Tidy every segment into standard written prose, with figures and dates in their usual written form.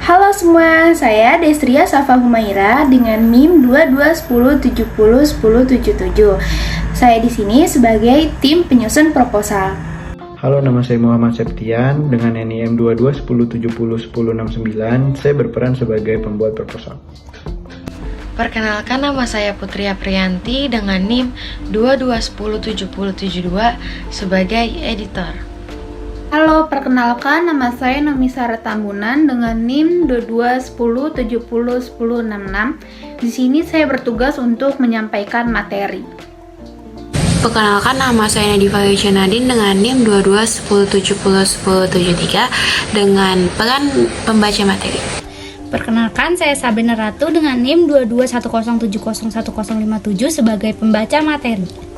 Halo semua, saya Destria Safa Humaira dengan NIM 2210701077. Saya di sini sebagai tim penyusun proposal. Halo, nama saya Muhammad Septian dengan NIM 2210701069. Saya berperan sebagai pembuat proposal. Perkenalkan, nama saya Putri Aprianti dengan NIM 22107072 sebagai editor. Halo, perkenalkan nama saya Nomi Sara Tambunan dengan NIM 2210701066. Di sini saya bertugas untuk menyampaikan materi. Perkenalkan, nama saya Nadifa Yusyanadin dengan NIM 2210701073 dengan peran pembaca materi. Perkenalkan, saya Sabrina Ratu dengan NIM 2210701057 sebagai pembaca materi.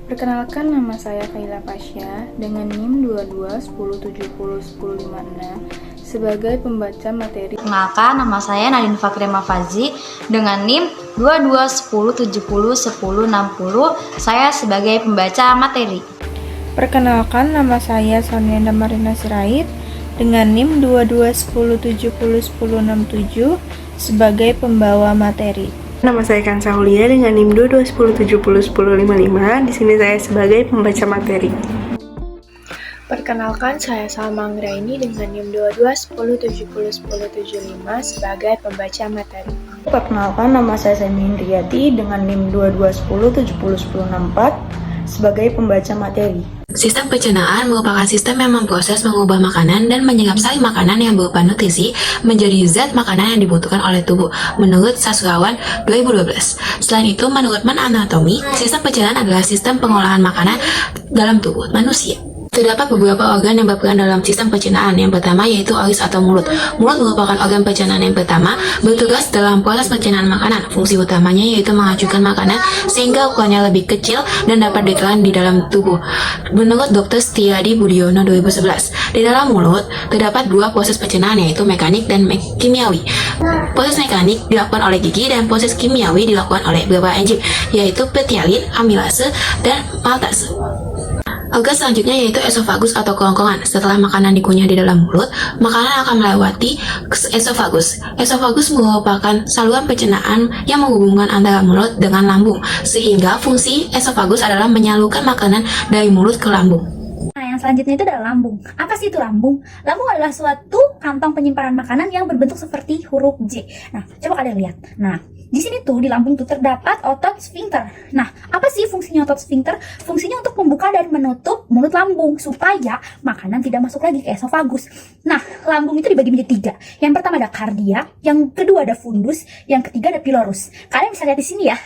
Perkenalkan, nama saya Kaila Pasha dengan NIM 2210701056 sebagai pembaca materi. Perkenalkan, nama saya Nadine Fakri Mafazi dengan NIM 2210701060. Saya sebagai pembaca materi. Perkenalkan, nama saya Sonianda Marina Sirait dengan NIM 2210701067 sebagai pembawa materi. Nama saya Kansa Hulia dengan NIM 2210701055. Di sini saya sebagai pembaca materi. Perkenalkan, saya Salma Anggraini dengan NIM 2210701075 sebagai pembaca materi. Perkenalkan, nama saya Semi Indriyati dengan NIM 2210701064 sebagai pembaca materi. Sistem pencernaan merupakan sistem yang memproses, mengubah makanan, dan menyerap sari makanan yang berupa nutrisi menjadi zat makanan yang dibutuhkan oleh tubuh, menurut Sastrawan 2012. Selain itu, menurut Man Anatomy, sistem pencernaan adalah sistem pengolahan makanan dalam tubuh manusia. Terdapat beberapa organ yang berperan dalam sistem pencernaan. Yang pertama yaitu oris atau mulut. Mulut merupakan organ pencernaan yang pertama, bertugas dalam proses pencernaan makanan. Fungsi utamanya yaitu menghancurkan makanan sehingga ukurannya lebih kecil dan dapat ditelan di dalam tubuh. Menurut Dr. Setiadi Budiono 2011, di dalam mulut terdapat dua proses pencernaan yaitu mekanik dan kimiawi. Proses mekanik dilakukan oleh gigi dan proses kimiawi dilakukan oleh beberapa enzim yaitu petialin, amilase, dan maltase. Organ selanjutnya yaitu esofagus atau kerongkongan. Setelah makanan dikunyah di dalam mulut, makanan akan melewati esofagus. Esofagus merupakan saluran pencernaan yang menghubungkan antara mulut dengan lambung, sehingga fungsi esofagus adalah menyalurkan makanan dari mulut ke lambung. Nah, yang selanjutnya itu adalah lambung. Apa sih itu lambung? Lambung adalah suatu kantong penyimpanan makanan yang berbentuk seperti huruf J. Nah, coba kalian lihat. Nah, di sini tuh di lambung tuh terdapat otot sfinkter. Nah, apa sih fungsinya otot sfinkter? Fungsinya untuk membuka dan menutup mulut lambung supaya makanan tidak masuk lagi ke esofagus. Nah, lambung itu dibagi menjadi tiga. Yang pertama ada kardiak, yang kedua ada fundus, yang ketiga ada pylorus. Kalian bisa lihat di sini ya.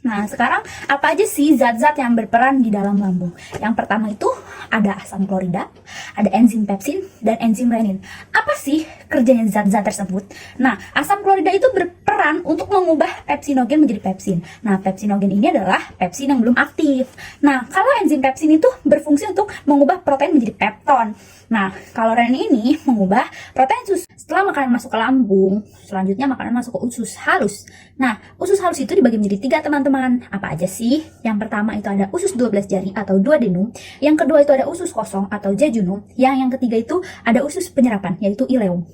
Nah, sekarang apa aja sih zat-zat yang berperan di dalam lambung? Yang pertama itu ada asam klorida, ada enzim pepsin, dan enzim renin. Apa sih kerjanya zat-zat tersebut? Nah, asam klorida itu berperan untuk mengubah pepsinogen menjadi pepsin. Nah, pepsinogen ini adalah pepsin yang belum aktif. Nah, kalau enzim pepsin itu berfungsi untuk mengubah protein menjadi pepton. Nah, kalau renin ini mengubah protein susu. Setelah makanan masuk ke lambung, selanjutnya makanan masuk ke usus halus. Nah, usus halus itu dibagi menjadi tiga, teman-teman. Apa aja sih? Yang pertama itu ada usus 12 jari atau duodenum. Yang kedua itu ada usus kosong atau jejunum. Yang ketiga itu ada usus penyerapan, yaitu ileum.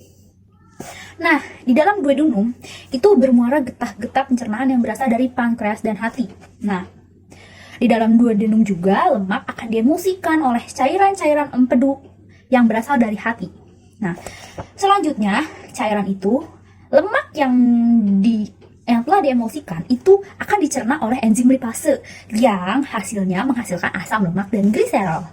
Nah, di dalam duodenum itu bermuara getah-getah pencernaan yang berasal dari pankreas dan hati. Nah, di dalam duodenum juga lemak akan diemulsikan oleh cairan-cairan empedu yang berasal dari hati. Nah, selanjutnya cairan itu, lemak yang telah diemulsikan itu akan dicerna oleh enzim lipase yang hasilnya menghasilkan asam lemak dan gliserol.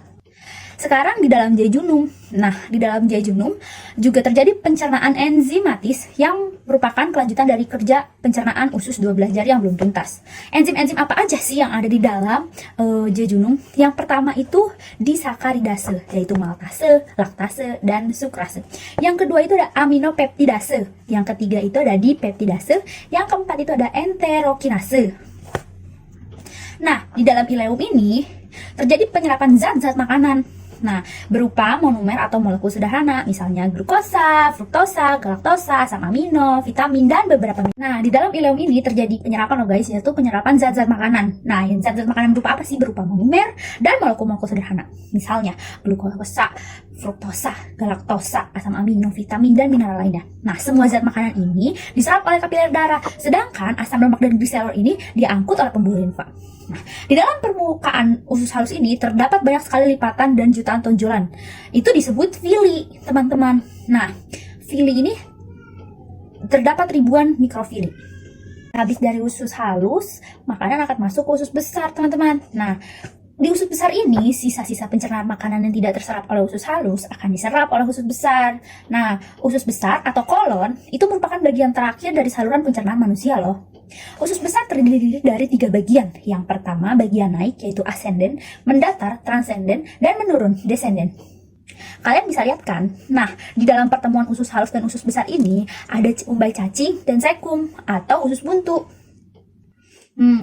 Sekarang di dalam jejunum. Nah, di dalam jejunum juga terjadi pencernaan enzimatis yang merupakan kelanjutan dari kerja pencernaan usus 12 jari yang belum tuntas. Enzim-enzim apa aja sih yang ada di dalam jejunum? Yang pertama itu disakaridase, yaitu maltase, laktase, dan sukrase. Yang kedua itu ada aminopeptidase. Yang ketiga itu ada dipeptidase. Yang keempat itu ada enterokinase. Nah, di dalam ileum ini terjadi penyerapan zat-zat makanan. Nah, berupa monomer atau molekul sederhana, misalnya glukosa, fruktosa, galaktosa, asam amino, vitamin, dan beberapa. Nah, di dalam ileum ini terjadi penyerapan loh guys, yaitu penyerapan zat-zat makanan. Nah, yang zat-zat makanan berupa apa sih? Berupa monomer dan molekul-molekul sederhana. Misalnya glukosa, fruktosa, galaktosa, asam amino, vitamin, dan mineral lainnya. Nah, semua zat makanan ini diserap oleh kapiler darah, sedangkan asam lemak dan gliserol ini diangkut oleh pembuluh limfa. Nah, di dalam permukaan usus halus ini terdapat banyak sekali lipatan dan jutaan tonjolan. Itu disebut villi, teman-teman. Nah, villi ini terdapat ribuan mikrofili. Habis dari usus halus, makanan akan masuk ke usus besar, teman-teman. Nah, di usus besar ini, sisa-sisa pencernaan makanan yang tidak terserap oleh usus halus akan diserap oleh usus besar. Nah, usus besar atau kolon itu merupakan bagian terakhir dari saluran pencernaan manusia loh. Usus besar terdiri dari 3 bagian. Yang pertama, bagian naik, yaitu ascendent, mendatar, transcendent, dan menurun, descendent. Kalian bisa lihat kan? Nah, di dalam pertemuan usus halus dan usus besar ini, ada umbai cacing dan sekum, atau usus buntu.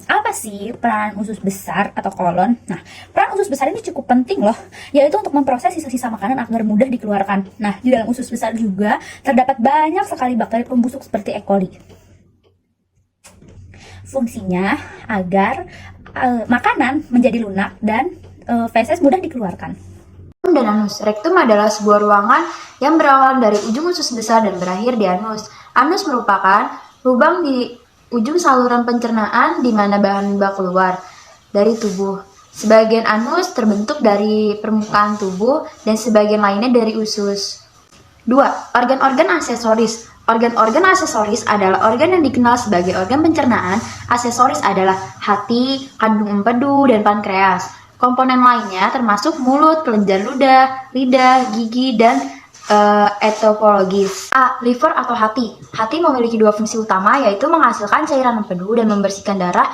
Apa sih peran usus besar atau kolon? Nah, peran usus besar ini cukup penting loh, yaitu untuk memproses sisa-sisa makanan agar mudah dikeluarkan. Nah, di dalam usus besar juga terdapat banyak sekali bakteri pembusuk seperti E. coli. Fungsinya agar makanan menjadi lunak dan feses mudah dikeluarkan. Rektum dan anus. Rektum adalah sebuah ruangan yang berawal dari ujung usus besar dan berakhir di anus. Anus merupakan lubang di ujung saluran pencernaan di mana bahan bak keluar dari tubuh. Sebagian anus terbentuk dari permukaan tubuh dan sebagian lainnya dari usus. 2. Organ-organ aksesoris. Organ-organ aksesoris adalah organ yang dikenal sebagai organ pencernaan. Aksesoris adalah hati, kandung empedu, dan pankreas. Komponen lainnya termasuk mulut, kelenjar ludah, lidah, gigi, dan etopologis. A. Liver atau hati. Hati memiliki 2 fungsi utama, yaitu menghasilkan cairan empedu dan membersihkan darah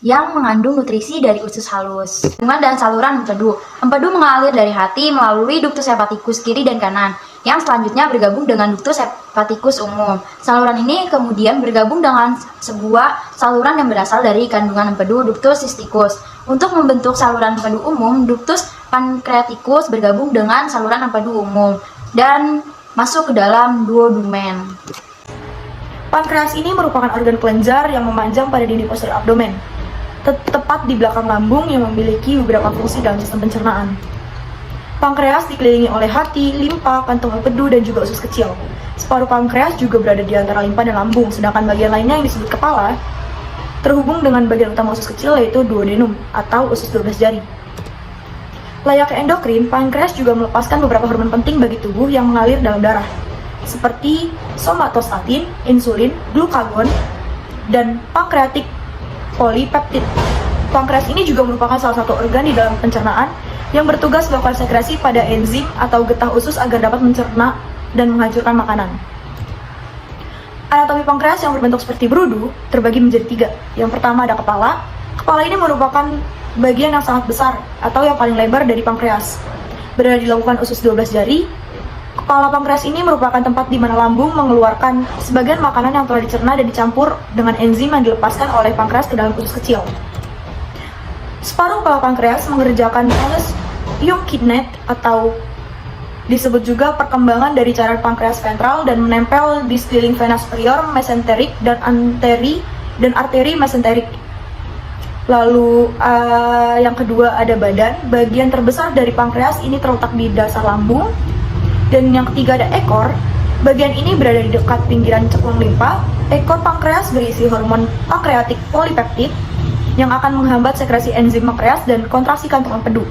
yang mengandung nutrisi dari usus halus. Hubungan dan saluran empedu. Empedu mengalir dari hati melalui ductus hepaticus kiri dan kanan, yang selanjutnya bergabung dengan ductus hepaticus umum. Saluran ini kemudian bergabung dengan sebuah saluran yang berasal dari kandungan empedu, ductus cysticus. Untuk membentuk saluran empedu umum, ductus pancreaticus bergabung dengan saluran empedu umum dan masuk ke dalam duodumen. Pankreas ini merupakan organ kelenjar yang memanjang pada dinding posterior abdomen, tepat di belakang lambung yang memiliki beberapa fungsi dalam sistem pencernaan. Pankreas dikelilingi oleh hati, limpa, kantung empedu, dan juga usus kecil. Separuh pankreas juga berada di antara limpa dan lambung, sedangkan bagian lainnya yang disebut kepala terhubung dengan bagian utama usus kecil, yaitu duodenum atau usus 12 jari. Layaknya endokrin, pankreas juga melepaskan beberapa hormon penting bagi tubuh yang mengalir dalam darah, seperti somatostatin, insulin, glukagon, dan pankreatik polipeptid. Pankreas ini juga merupakan salah satu organ di dalam pencernaan yang bertugas melakukan sekresi pada enzim atau getah usus agar dapat mencerna dan menghancurkan makanan. Anatomi pankreas yang berbentuk seperti berudu terbagi menjadi 3. Yang pertama ada kepala. Kepala ini merupakan bagian yang sangat besar atau yang paling lebar dari pankreas. Berada di lengkungan usus 12 jari. Kepala pankreas ini merupakan tempat di mana lambung mengeluarkan sebagian makanan yang telah dicerna dan dicampur dengan enzim yang dilepaskan oleh pankreas ke dalam usus kecil. Separuh kepala pankreas mengerjakan proses Young-Kidney atau disebut juga perkembangan dari cairan pankreas ventral dan menempel di sekeliling vena superior, mesenterik, dan arteri mesenterik. Lalu yang kedua ada badan. Bagian terbesar dari pankreas ini terletak di dasar lambung. Dan yang ketiga ada ekor. Bagian ini berada di dekat pinggiran cekuang limpa. Ekor pankreas berisi hormon pankreatik polipeptid yang akan menghambat sekresi enzim pankreas dan kontraksi kantung empedu.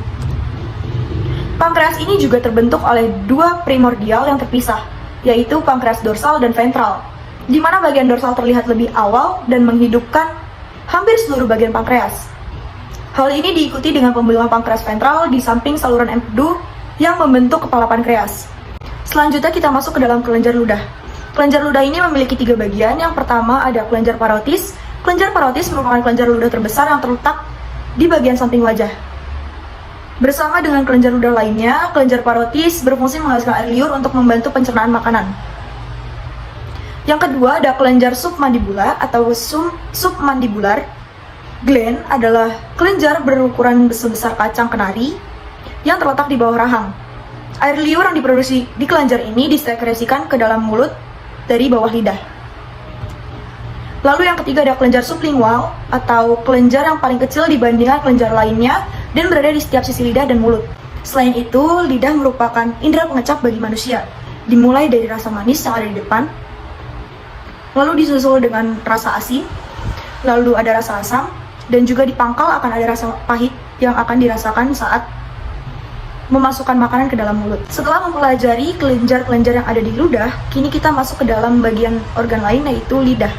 Pankreas ini juga terbentuk oleh 2 primordial yang terpisah, yaitu pankreas dorsal dan ventral, di mana bagian dorsal terlihat lebih awal dan menghidupkan hampir seluruh bagian pankreas. Hal ini diikuti dengan pembunuhan pankreas ventral di samping saluran empedu yang membentuk kepala pankreas. Selanjutnya kita masuk ke dalam kelenjar ludah. Kelenjar ludah ini memiliki 3 bagian. Yang pertama ada kelenjar parotis. Kelenjar parotis merupakan kelenjar ludah terbesar yang terletak di bagian samping wajah. Bersama dengan kelenjar ludah lainnya, kelenjar parotis berfungsi menghasilkan air liur untuk membantu pencernaan makanan. Yang kedua ada kelenjar submandibular atau submandibular. Gland adalah kelenjar berukuran sebesar kacang kenari yang terletak di bawah rahang. Air liur yang diproduksi di kelenjar ini disekresikan ke dalam mulut dari bawah lidah. Lalu yang ketiga ada kelenjar sublingual atau kelenjar yang paling kecil dibandingkan kelenjar lainnya dan berada di setiap sisi lidah dan mulut. Selain itu, lidah merupakan indera pengecap bagi manusia, dimulai dari rasa manis yang ada di depan, lalu disusul dengan rasa asin, lalu ada rasa asam, dan juga di pangkal akan ada rasa pahit yang akan dirasakan saat memasukkan makanan ke dalam mulut. Setelah mempelajari kelenjar-kelenjar yang ada di ludah, kini kita masuk ke dalam bagian organ lain yaitu lidah.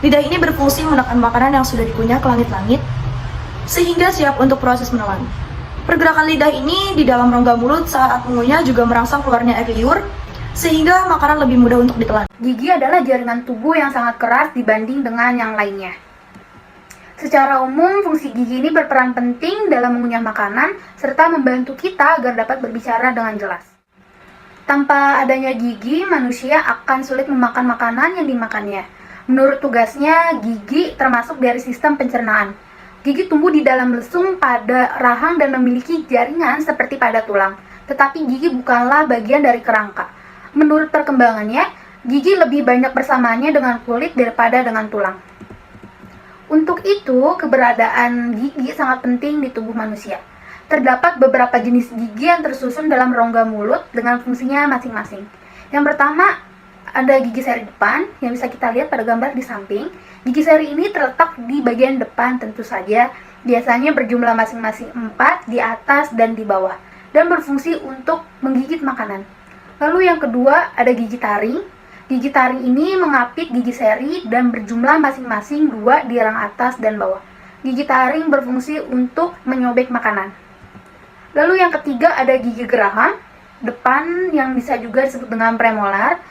Lidah ini berfungsi menekan makanan yang sudah dikunyah ke langit-langit sehingga siap untuk proses menelan. Pergerakan lidah ini di dalam rongga mulut saat mengunyah juga merangsang keluarnya air liur sehingga makanan lebih mudah untuk ditelan. Gigi adalah jaringan tubuh yang sangat keras dibanding dengan yang lainnya. Secara umum, fungsi gigi ini berperan penting dalam mengunyah makanan serta membantu kita agar dapat berbicara dengan jelas. Tanpa adanya gigi, manusia akan sulit memakan makanan yang dimakannya. Menurut tugasnya, gigi termasuk dari sistem pencernaan. Gigi tumbuh di dalam lesung pada rahang dan memiliki jaringan seperti pada tulang. Tetapi gigi bukanlah bagian dari kerangka. Menurut perkembangannya, gigi lebih banyak bersamanya dengan kulit daripada dengan tulang. Untuk itu, keberadaan gigi sangat penting di tubuh manusia. Terdapat beberapa jenis gigi yang tersusun dalam rongga mulut dengan fungsinya masing-masing. Yang pertama, ada gigi seri depan yang bisa kita lihat pada gambar di samping. Gigi seri ini terletak di bagian depan tentu saja, biasanya berjumlah masing-masing 4 di atas dan di bawah, dan berfungsi untuk menggigit makanan. Lalu yang kedua, ada gigi taring. Gigi taring ini mengapit gigi seri dan berjumlah masing-masing 2 di rang atas dan bawah. Gigi taring berfungsi untuk menyobek makanan. Lalu yang ketiga ada gigi geraham depan yang bisa juga disebut dengan premolar.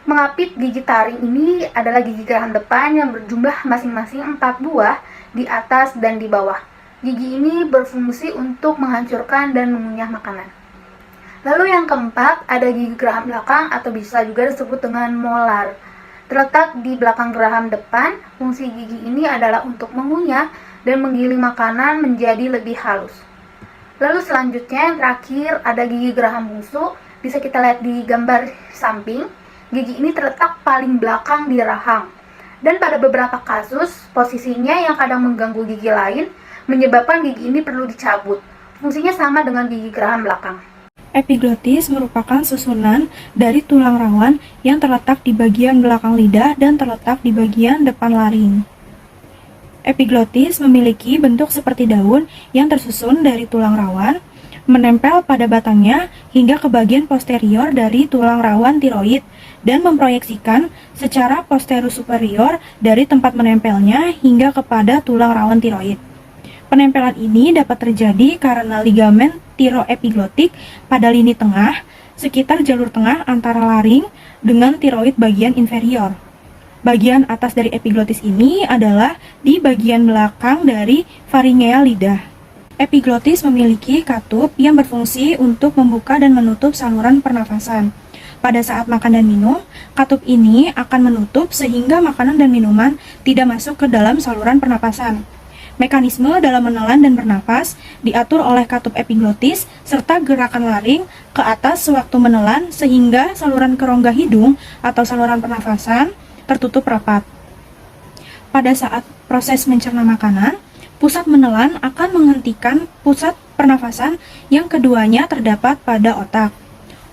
Mengapit gigi taring ini adalah gigi geraham depan yang berjumlah masing-masing 4 buah di atas dan di bawah. Gigi ini berfungsi untuk menghancurkan dan mengunyah makanan. Lalu yang keempat, ada gigi geraham belakang atau bisa juga disebut dengan molar. Terletak di belakang geraham depan, fungsi gigi ini adalah untuk mengunyah dan menggiling makanan menjadi lebih halus. Lalu selanjutnya yang terakhir, ada gigi geraham bungsu. Bisa kita lihat di gambar samping. Gigi ini terletak paling belakang di rahang. Dan pada beberapa kasus, posisinya yang kadang mengganggu gigi lain, menyebabkan gigi ini perlu dicabut. Fungsinya sama dengan gigi geraham belakang. Epiglotis merupakan susunan dari tulang rawan yang terletak di bagian belakang lidah dan terletak di bagian depan laring. Epiglotis memiliki bentuk seperti daun yang tersusun dari tulang rawan, menempel pada batangnya hingga ke bagian posterior dari tulang rawan tiroid dan memproyeksikan secara posterior superior dari tempat menempelnya hingga kepada tulang rawan tiroid. Penempelan ini dapat terjadi karena ligamen tiroepiglotik pada lini tengah, sekitar jalur tengah antara laring dengan tiroid bagian inferior. Bagian atas dari epiglotis ini adalah di bagian belakang dari faringea lidah. Epiglotis memiliki katup yang berfungsi untuk membuka dan menutup saluran pernafasan. Pada saat makan dan minum, katup ini akan menutup sehingga makanan dan minuman tidak masuk ke dalam saluran pernapasan. Mekanisme dalam menelan dan bernapas diatur oleh katup epiglotis serta gerakan laring ke atas sewaktu menelan sehingga saluran kerongga hidung atau saluran pernafasan tertutup rapat. Pada saat proses mencerna makanan, pusat menelan akan menghentikan pusat pernafasan yang keduanya terdapat pada otak.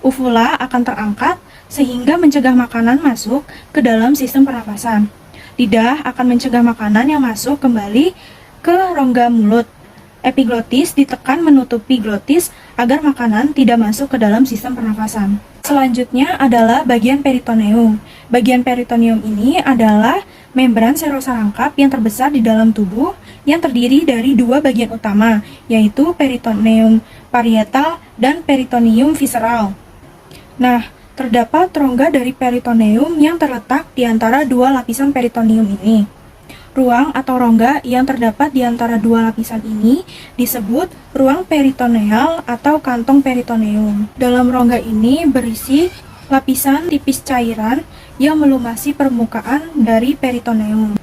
Uvula akan terangkat sehingga mencegah makanan masuk ke dalam sistem pernafasan. Lidah akan mencegah makanan yang masuk kembali ke rongga mulut. Epiglotis ditekan menutupi glotis agar makanan tidak masuk ke dalam sistem pernafasan. Selanjutnya adalah bagian peritoneum. Bagian peritoneum ini adalah membran serosa rangkap yang terbesar di dalam tubuh yang terdiri dari 2 bagian utama, yaitu peritoneum parietal dan peritoneum visceral. Nah, terdapat rongga dari peritoneum yang terletak di antara 2 lapisan peritoneum ini. Ruang atau rongga yang terdapat di antara 2 lapisan ini disebut ruang peritoneal atau kantong peritoneum. Dalam rongga ini berisi lapisan tipis cairan yang melumasi permukaan dari peritoneum.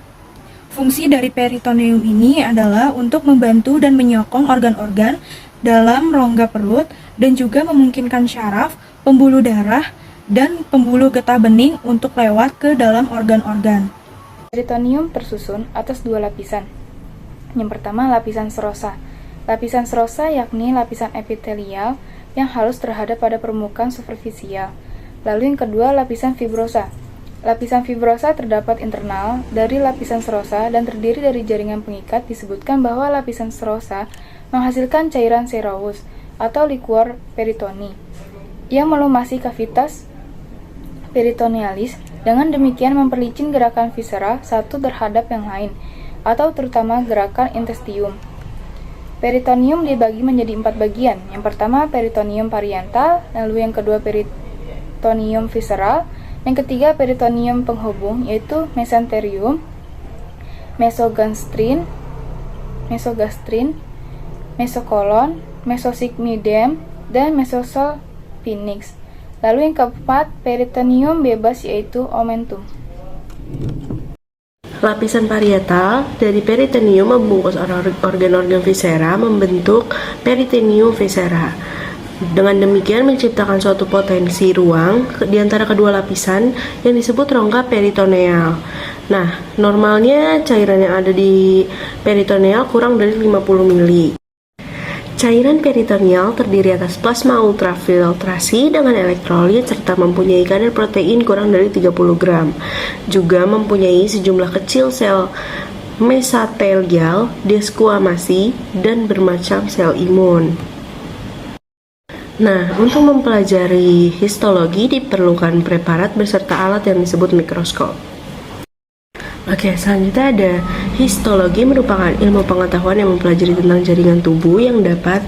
Fungsi dari peritoneum ini adalah untuk membantu dan menyokong organ-organ dalam rongga perut dan juga memungkinkan syaraf, pembuluh darah, dan pembuluh getah bening untuk lewat ke dalam organ-organ. Peritoneum tersusun atas dua lapisan. Yang pertama, lapisan serosa. Lapisan serosa yakni lapisan epitelial yang halus terhadap pada permukaan superficial. Lalu yang kedua, lapisan fibrosa. Lapisan fibrosa terdapat internal dari lapisan serosa dan terdiri dari jaringan pengikat. Disebutkan bahwa lapisan serosa menghasilkan cairan serous atau liquor peritoni yang melumasi kavitas peritonealis, dengan demikian memperlicin gerakan viscera satu terhadap yang lain, atau terutama gerakan intestium. Peritoneum dibagi menjadi 4 bagian. Yang pertama, peritoneum parietal, lalu yang kedua peritoneum visceral, yang ketiga peritoneum penghubung yaitu mesenterium, mesogastrin, mesokolon, mesosigmoidem, dan mesosalpinx. Lalu yang keempat, peritoneum bebas yaitu omentum. Lapisan parietal dari peritoneum membungkus organ-organ viscera membentuk peritoneum viscera. Dengan demikian menciptakan suatu potensi ruang di antara kedua lapisan yang disebut rongga peritoneal. Nah, normalnya cairan yang ada di peritoneal kurang dari 50 ml. Cairan peritoneal terdiri atas plasma ultrafiltrasi dengan elektrolit serta mempunyai kadar protein kurang dari 30 gram. Juga mempunyai sejumlah kecil sel mesatelial, desquamasi, dan bermacam sel imun. Nah, untuk mempelajari histologi diperlukan preparat beserta alat yang disebut mikroskop. Oke, selanjutnya ada histologi, merupakan ilmu pengetahuan yang mempelajari tentang jaringan tubuh yang dapat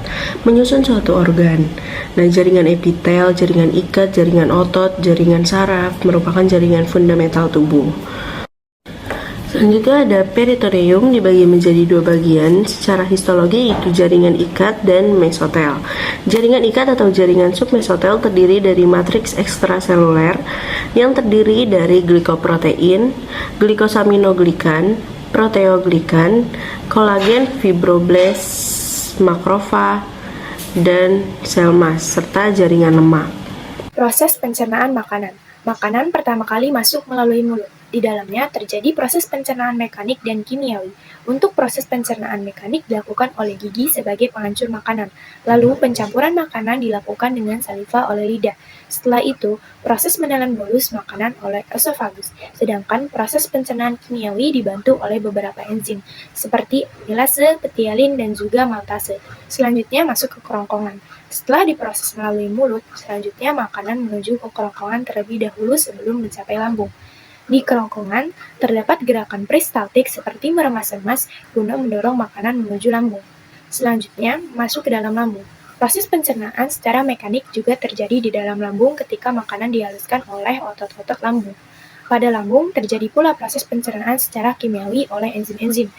menyusun suatu organ. Nah, jaringan epitel, jaringan ikat, jaringan otot, jaringan saraf merupakan jaringan fundamental tubuh. Selanjutnya ada peritoneum, dibagi menjadi 2 bagian secara histologi, yaitu jaringan ikat dan mesotel. Jaringan ikat atau jaringan submesotel terdiri dari matriks ekstraseluler yang terdiri dari glikoprotein, glikosaminoglikan, proteoglikan, kolagen, fibroblast, makrofag, dan sel mas, serta jaringan lemak. Proses pencernaan makanan. Makanan pertama kali masuk melalui mulut. Di dalamnya terjadi proses pencernaan mekanik dan kimiawi. Untuk proses pencernaan mekanik dilakukan oleh gigi sebagai penghancur makanan. Lalu pencampuran makanan dilakukan dengan saliva oleh lidah. Setelah itu, proses menelan bolus makanan oleh esofagus. Sedangkan proses pencernaan kimiawi dibantu oleh beberapa enzim seperti amilase, petialin, dan juga maltase. Selanjutnya masuk ke kerongkongan. Setelah diproses melalui mulut, selanjutnya makanan menuju ke kerongkongan terlebih dahulu sebelum mencapai lambung. Di kerongkongan, terdapat gerakan peristaltik seperti meremas-remas guna mendorong makanan menuju lambung. Selanjutnya, masuk ke dalam lambung. Proses pencernaan secara mekanik juga terjadi di dalam lambung ketika makanan dihaluskan oleh otot-otot lambung. Pada lambung, terjadi pula proses pencernaan secara kimiawi oleh enzim-enzim.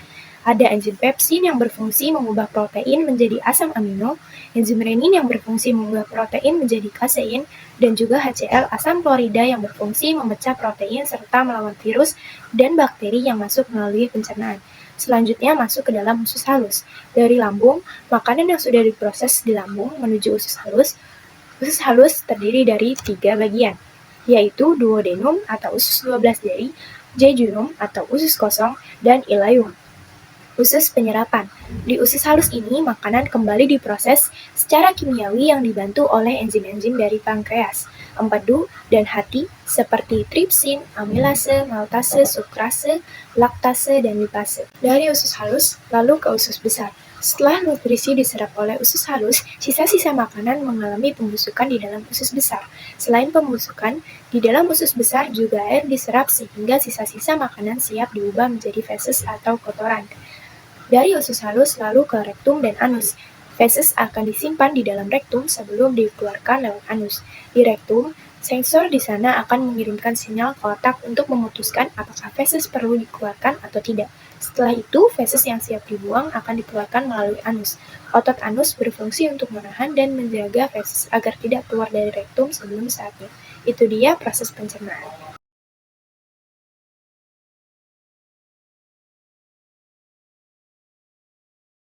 Ada enzim pepsin yang berfungsi mengubah protein menjadi asam amino, enzim renin yang berfungsi mengubah protein menjadi kasein, dan juga HCl asam klorida yang berfungsi memecah protein serta melawan virus dan bakteri yang masuk melalui pencernaan. Selanjutnya masuk ke dalam usus halus. Dari lambung, makanan yang sudah diproses di lambung menuju usus halus. Usus halus terdiri dari 3 bagian, yaitu duodenum atau usus 12 jari, jejunum atau usus kosong, dan ileum. Usus penyerapan. Di usus halus ini, makanan kembali diproses secara kimiawi yang dibantu oleh enzim-enzim dari pankreas, empedu, dan hati seperti tripsin, amilase, maltase, sukrase, laktase, dan lipase. Dari usus halus, lalu ke usus besar. Setelah nutrisi diserap oleh usus halus, sisa-sisa makanan mengalami pembusukan di dalam usus besar. Selain pembusukan, di dalam usus besar juga air diserap sehingga sisa-sisa makanan siap diubah menjadi feses atau kotoran. Dari usus halus lalu ke rektum dan anus. Feses akan disimpan di dalam rektum sebelum dikeluarkan lewat anus. Di rektum, sensor di sana akan mengirimkan sinyal ke otak untuk memutuskan apakah feses perlu dikeluarkan atau tidak. Setelah itu, feses yang siap dibuang akan dikeluarkan melalui anus. Otot anus berfungsi untuk menahan dan menjaga feses agar tidak keluar dari rektum sebelum saatnya. Itu dia proses pencernaan.